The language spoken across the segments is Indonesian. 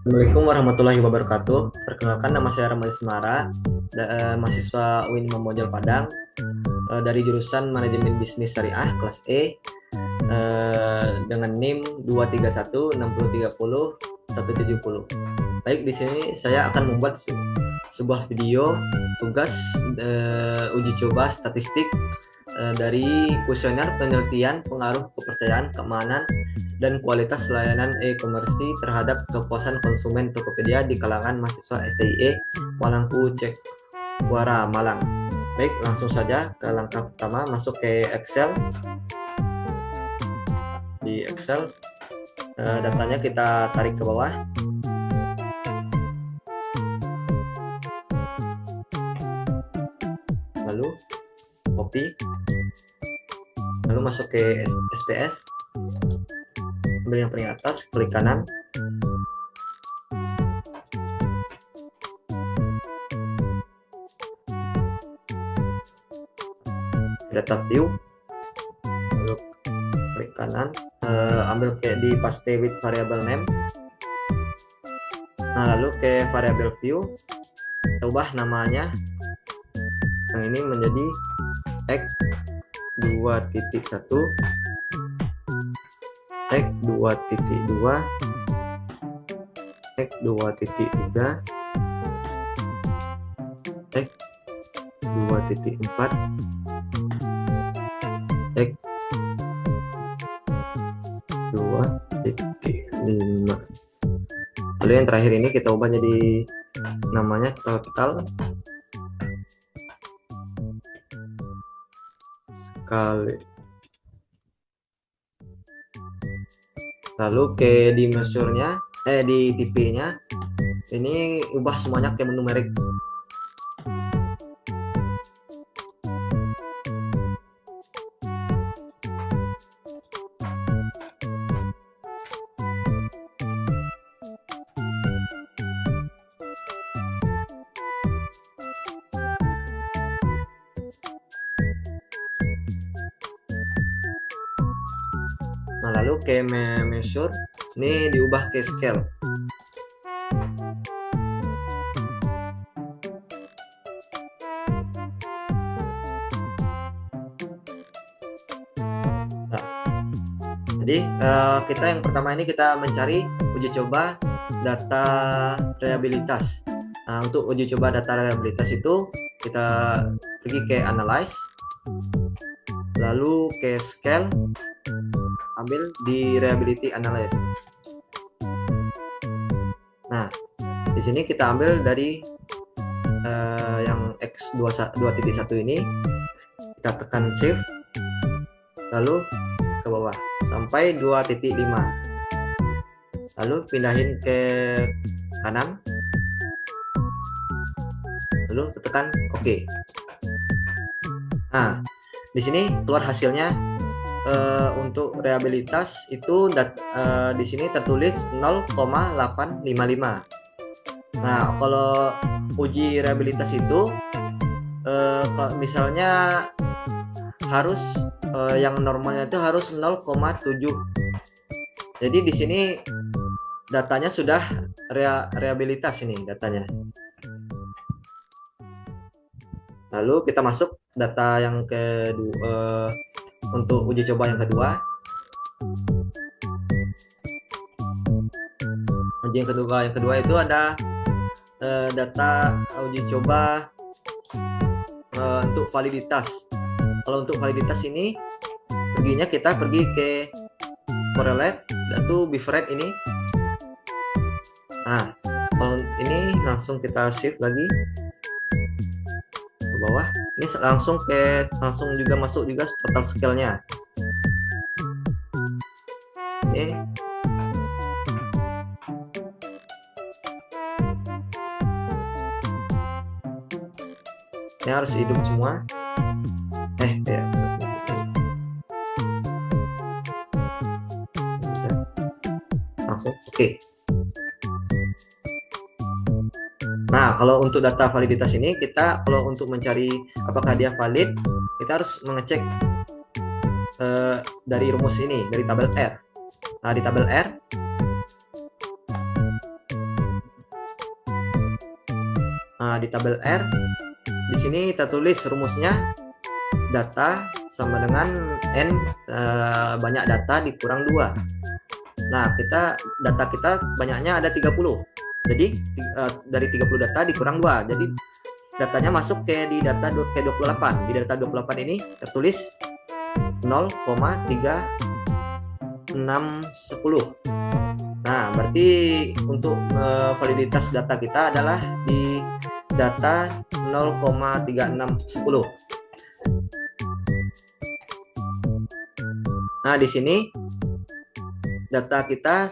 Assalamualaikum warahmatullahi wabarakatuh. Perkenalkan, nama saya Ramai Semara, mahasiswa UIN Memojol Padang, dari jurusan Manajemen Bisnis Syariah kelas E, dengan NIM 2316030 Baik, di sini saya akan membuat sebuah video tugas uji coba statistik dari kuesioner penelitian pengaruh kepercayaan, keamanan, dan kualitas layanan e-commerce terhadap kepuasan konsumen Tokopedia di kalangan mahasiswa STIE Walangku Cekuara Malang. Baik, langsung saja ke langkah pertama, masuk ke Excel. Di Excel, datanya kita tarik ke bawah. Lalu copy. Lalu masuk ke SPS. Ambil yang paling atas, klik kanan. Data view. Lalu klik kanan, ambil ke di paste with variable name. Nah, lalu ke variable view, ubah namanya yang ini menjadi x2.1, x2.2, x2.3, x2.4, x2.5. Lalu yang terakhir ini kita ubah jadi namanya total sekali. Lalu ke di measure-nya, di tipe-nya ini ubah semuanya ke numerik. Nah, lalu ke measure ini diubah ke scale. Nah, jadi kita yang pertama ini kita mencari uji coba data reliabilitas. Nah, untuk uji coba data reliabilitas itu kita pergi ke analyze, lalu ke scale, ambil di reliability analysis. Nah, di sini kita ambil dari yang x2.1 ini, kita tekan shift, lalu ke bawah sampai 2.5, lalu pindahin ke kanan, lalu tekan OK. Nah, di sini keluar hasilnya. Untuk reliabilitas itu di sini tertulis 0,855. Nah, kalau uji reliabilitas itu kalau misalnya harus yang normalnya itu harus 0,7. Jadi di sini datanya sudah reliabilitas ini datanya. Lalu kita masuk data yang kedua. Untuk uji coba yang kedua, yang kedua itu ada data uji coba untuk validitas. Kalau untuk validitas ini kita pergi ke correlate atau bifred ini. Nah, kalau ini langsung kita shift lagi ke bawah. Ini langsung juga masuk juga total scale-nya. Ini harus hidup semua. Ya. Langsung oke. Nah, kalau untuk data validitas ini kalau untuk mencari apakah dia valid, kita harus mengecek dari rumus ini, dari tabel R. Nah, di tabel R Nah, di tabel R di sini kita tulis rumusnya data sama dengan N banyak data dikurang 2. Nah, data kita banyaknya ada 30. Jadi dari 30 data dikurang 2. Jadi datanya masuk di data ke 28. Di data 28 ini tertulis 0,3610. Nah, berarti untuk validitas data kita adalah di data 0,3610. Nah, di sini data kita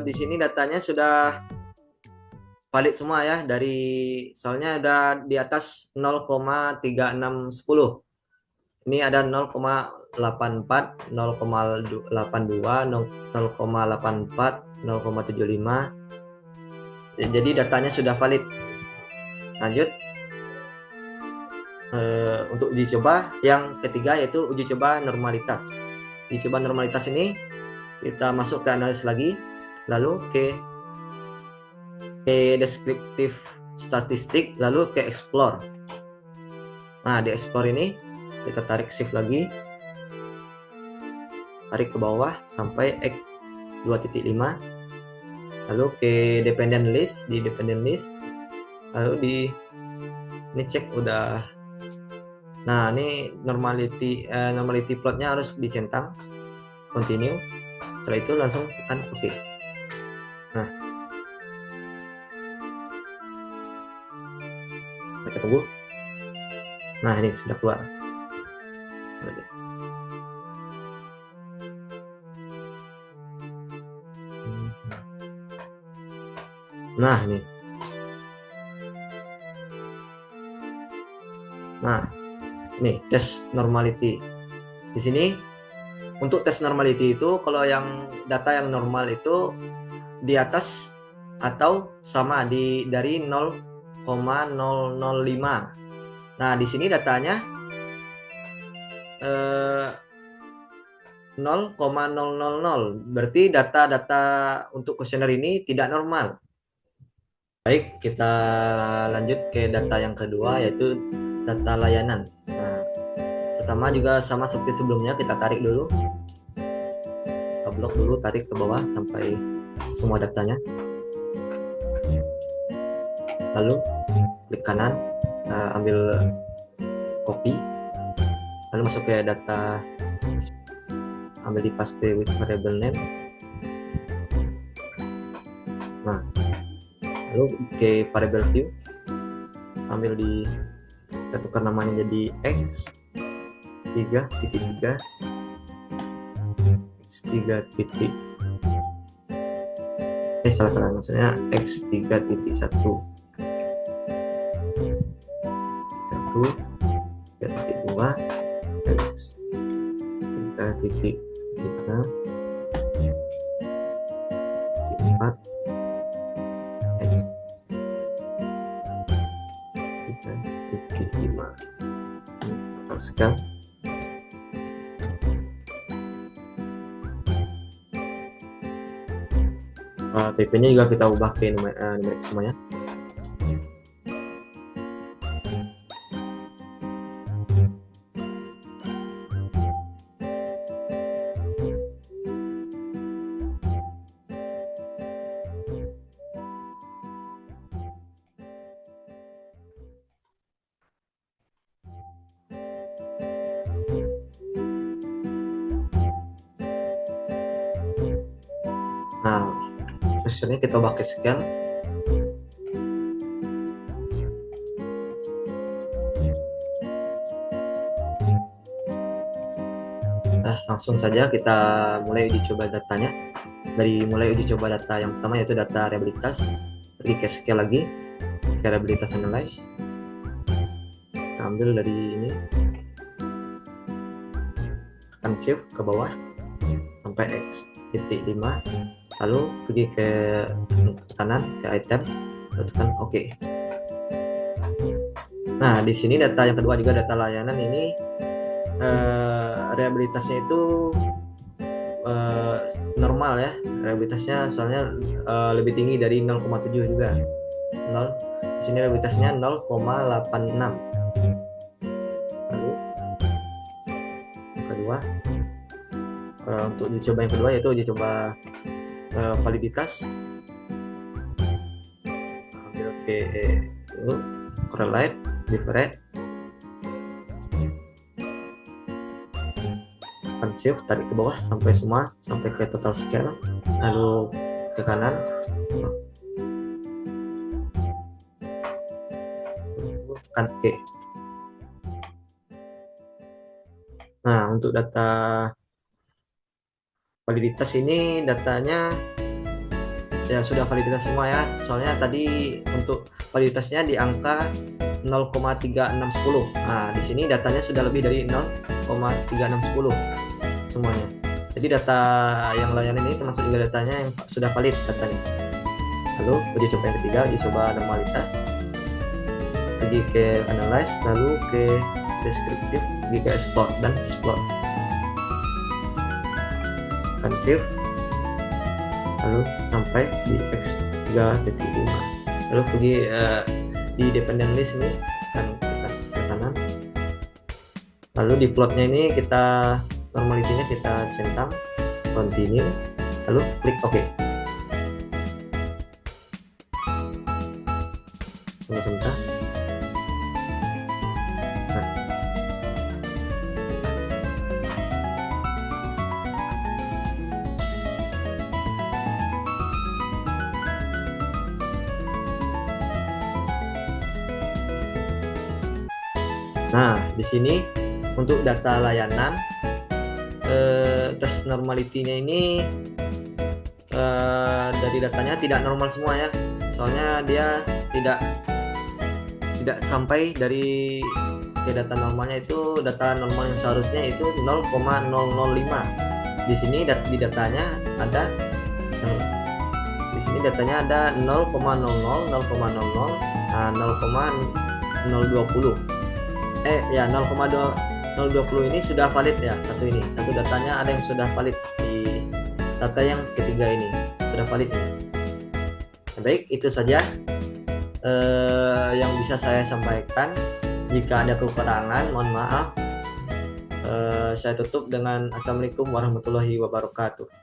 di sini datanya sudah valid semua ya, soalnya udah di atas 0,3610. Ini ada 0,84, 0,82, 0,84, 0,75. Jadi datanya sudah valid. Lanjut untuk uji coba yang ketiga, yaitu uji coba normalitas. Uji coba normalitas ini kita masuk ke analis lagi, lalu ke deskriptif statistik, lalu ke explore. Nah, di explore ini kita tarik shift lagi, tarik ke bawah sampai X 2.5, lalu ke dependent list. Di dependent list lalu ini cek udah. Nah, ini normality plotnya harus dicentang, continue. Setelah itu langsung tekan OK. Nah, kita tunggu. Nah, ini sudah keluar. Nah, ini. Nah, ini tes normality. Di sini untuk tes normality itu, kalau yang data yang normal itu di atas atau sama dari 0,005. Nah, di sini datanya 0,000. Berarti data-data untuk kuesioner ini tidak normal. Baik, kita lanjut ke data yang kedua, yaitu data layanan. Nah, pertama juga sama seperti sebelumnya, kita tarik dulu, kita blok dulu, tarik ke bawah sampai semua datanya, lalu klik kanan, ambil copy, lalu masuk ke data, ambil di paste with variable name. Nah, lalu ke variable view, ambil kita tukar namanya jadi X 3.3, X 3 titik, salah maksudnya X 3.1, 3.2, X 3.3, 4, X 3.5. Sekarang TP-nya juga kita ubah ke numerik semuanya. Nah, ini kita ubah ke scale. Nah, langsung saja kita mulai uji coba datanya. Mulai uji coba data yang pertama, yaitu data reliabilitas. Pergi ke scale lagi, ke reliabilitas analyze. Kita ambil dari ini, tekan shift ke bawah sampai X titik 5, lalu pergi ke kanan ke item, lalu tekan OK. Nah, di sini data yang kedua juga data layanan ini, reliabilitasnya itu normal ya, reliabilitasnya soalnya lebih tinggi dari 0,7 juga. 0. sini reliabilitasnya 0,86. Lalu yang kedua, untuk uji coba yang kedua yaitu uji coba validitas. Ambil ke dulu, correlate, different, shift, tarik ke bawah sampai semua, sampai ke total scale, lalu ke kanan, tekan K. Nah, untuk data validitas ini datanya ya sudah validitas semua ya, soalnya tadi untuk validitasnya di angka 0,3610. Nah, di sini datanya sudah lebih dari 0,3610 semuanya. Jadi data yang layanan ini termasuk juga datanya yang sudah valid datanya. Lalu uji coba yang ketiga, uji coba normalitas. Pergi ke analyze, lalu ke deskriptif, pergi ke export dan explore. Tekan shift, lalu sampai di X3.5. Lalu pergi di dependent list ini, kan kita ke kanan. Lalu di plotnya ini kita normalitinya kita centang, continue, lalu klik OK. Tunggu sebentar. Nah, di sini untuk data layanan tes normality-nya ini dari datanya tidak normal semua ya, soalnya dia tidak sampai dari ke data normalnya. Itu data normal yang seharusnya itu 0,005. Di sini di datanya ada di sini datanya ada 0,00, 0,00, nah 0,020. Ya 0,020 ini sudah valid ya, satu datanya ada yang sudah valid, di data yang ketiga ini sudah valid ini. Baik, itu saja yang bisa saya sampaikan. Jika ada kekurangan mohon maaf. Saya tutup dengan Assalamualaikum warahmatullahi wabarakatuh.